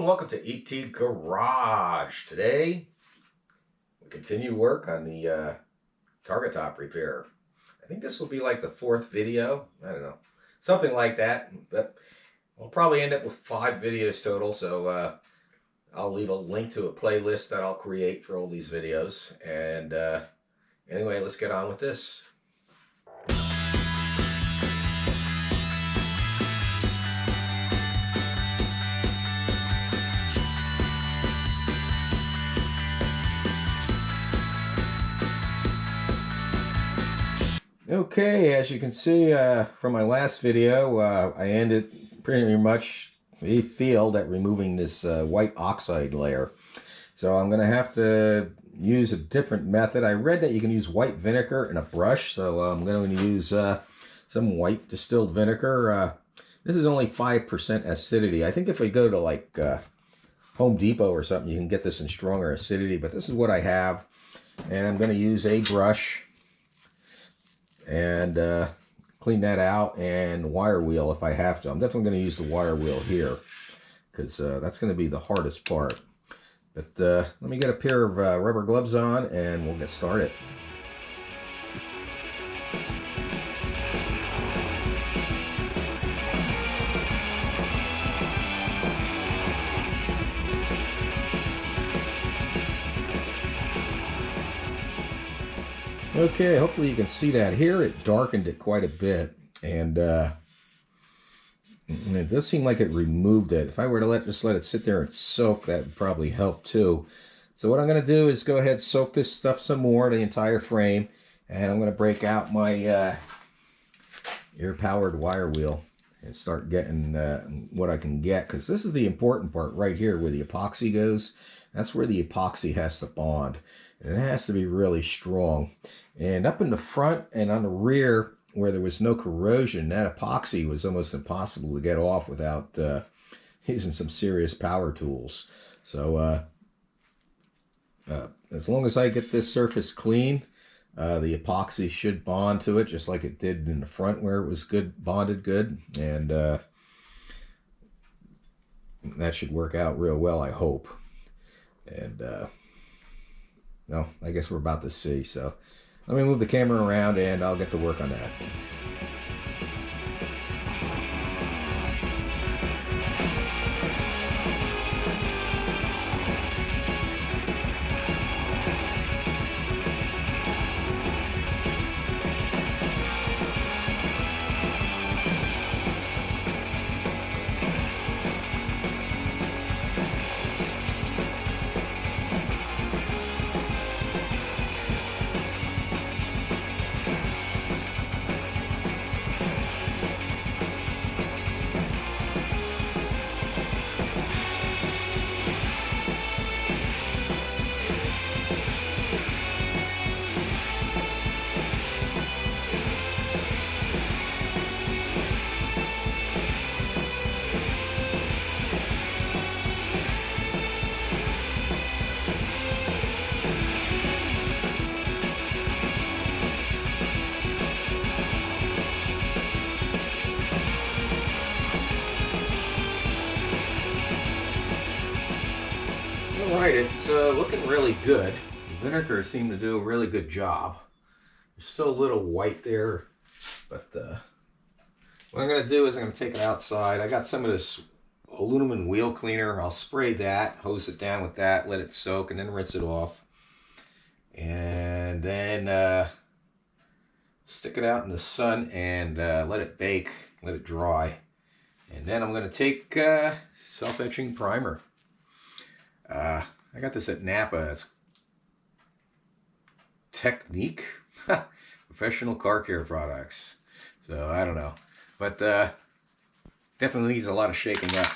and welcome to ET Garage. Today, we continue work on the Targa top repair. I think this will be like the 4th video. I don't know. Something like that. But we'll probably end up with 5 videos total. So I'll leave a link to a playlist that I'll create for all these videos. And anyway, let's get on with this. Okay, as you can see from my last video, I ended pretty much the field at removing this white oxide layer. So I'm going to have to use a different method. I read that you can use white vinegar in a brush, so I'm going to use some white distilled vinegar. This is only 5% acidity. I think if we go to like Home Depot or something, you can get this in stronger acidity, but this is what I have. And I'm going to use a brush and clean that out, and wire wheel if I have to. I'm definitely going to use the wire wheel here because that's going to be the hardest part. But let me get a pair of rubber gloves on and we'll get started. Okay, hopefully you can see that here. It darkened it quite a bit, and it does seem like it removed it. If I were to just let it sit there and soak, that would probably help too. So what I'm going to do is go ahead and soak this stuff some more, the entire frame, and I'm going to break out my air-powered wire wheel and start getting what I can get, because this is the important part right here where the epoxy goes. That's where the epoxy has to bond, and it has to be really strong. And up in the front and on the rear, where there was no corrosion, that epoxy was almost impossible to get off without using some serious power tools. So as long as I get this surface clean, the epoxy should bond to it just like it did in the front where it was good, bonded good. And that should work out real well, I hope. And no, I guess we're about to see. So let me move the camera around and I'll get to work on that. Alright, it's looking really good. The vinegar seemed to do a really good job. There's still a little white there, but what I'm going to do is I'm going to take it outside. I got some of this aluminum wheel cleaner. I'll spray that, hose it down with that, let it soak, and then rinse it off. And then stick it out in the sun and let it bake, let it dry. And then I'm going to take self-etching primer. I got this at Napa. It's Technique Professional Car Care Products. So I don't know, but definitely needs a lot of shaking up.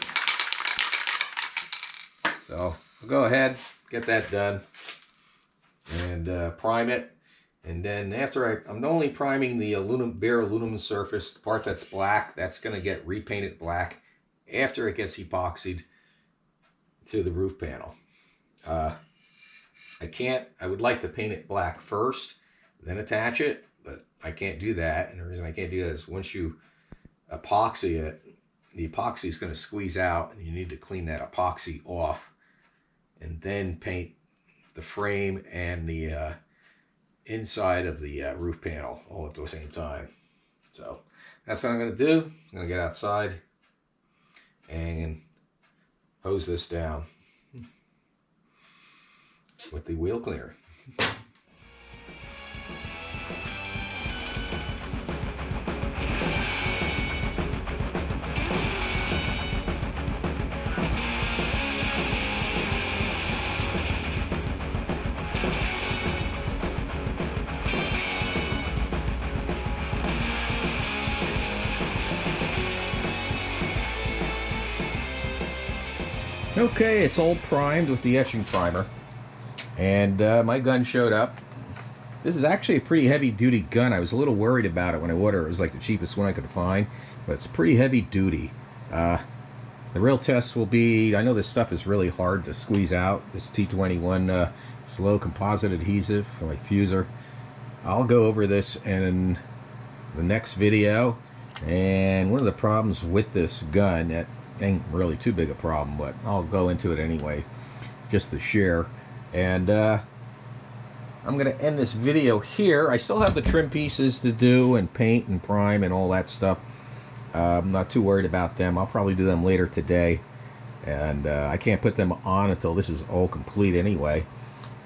So I'll go ahead, get that done, and prime it. And then after I'm only priming the bare aluminum surface, the part that's black, that's going to get repainted black after it gets epoxied to the roof panel. I would like to paint it black first, then attach it, but I can't do that. And the reason I can't do that is once you epoxy it, the epoxy is going to squeeze out, and you need to clean that epoxy off and then paint the frame and the inside of the roof panel all at the same time. So that's what I'm going to do. I'm going to get outside and hose this down with the wheel cleaner. Okay, it's all primed with the etching primer, and my gun showed up. This is actually a pretty heavy duty gun. I was a little worried about it when I ordered it. It was like the cheapest one I could find, but it's pretty heavy duty. The real test will be, I know this stuff is really hard to squeeze out, this T21 slow composite adhesive for my fuser. I'll go over this in the next video, and one of the problems with this gun, that ain't really too big a problem, but I'll go into it anyway just to share. And I'm gonna end this video here. I still have the trim pieces to do and paint and prime and all that stuff. I'm not too worried about them. I'll probably do them later today, and I can't put them on until this is all complete anyway.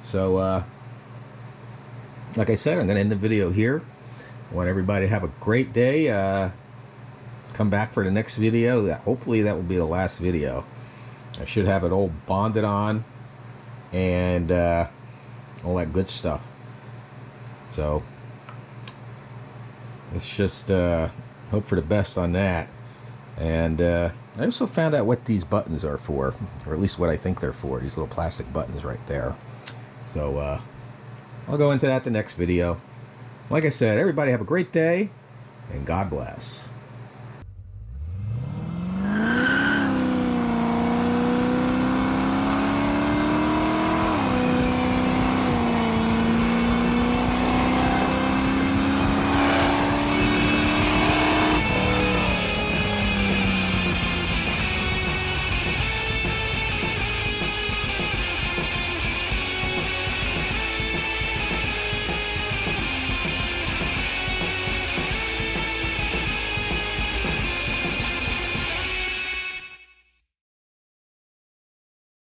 So like I said, I'm gonna end the video here. I want everybody to have a great day. Come back for the next video. Hopefully that will be the last video. I should have it all bonded on and all that good stuff. So let's just hope for the best on that. And I also found out what these buttons are for, or at least what I think they're for. These little plastic buttons right there. So I'll go into that the next video. Like I said, everybody have a great day, and God bless.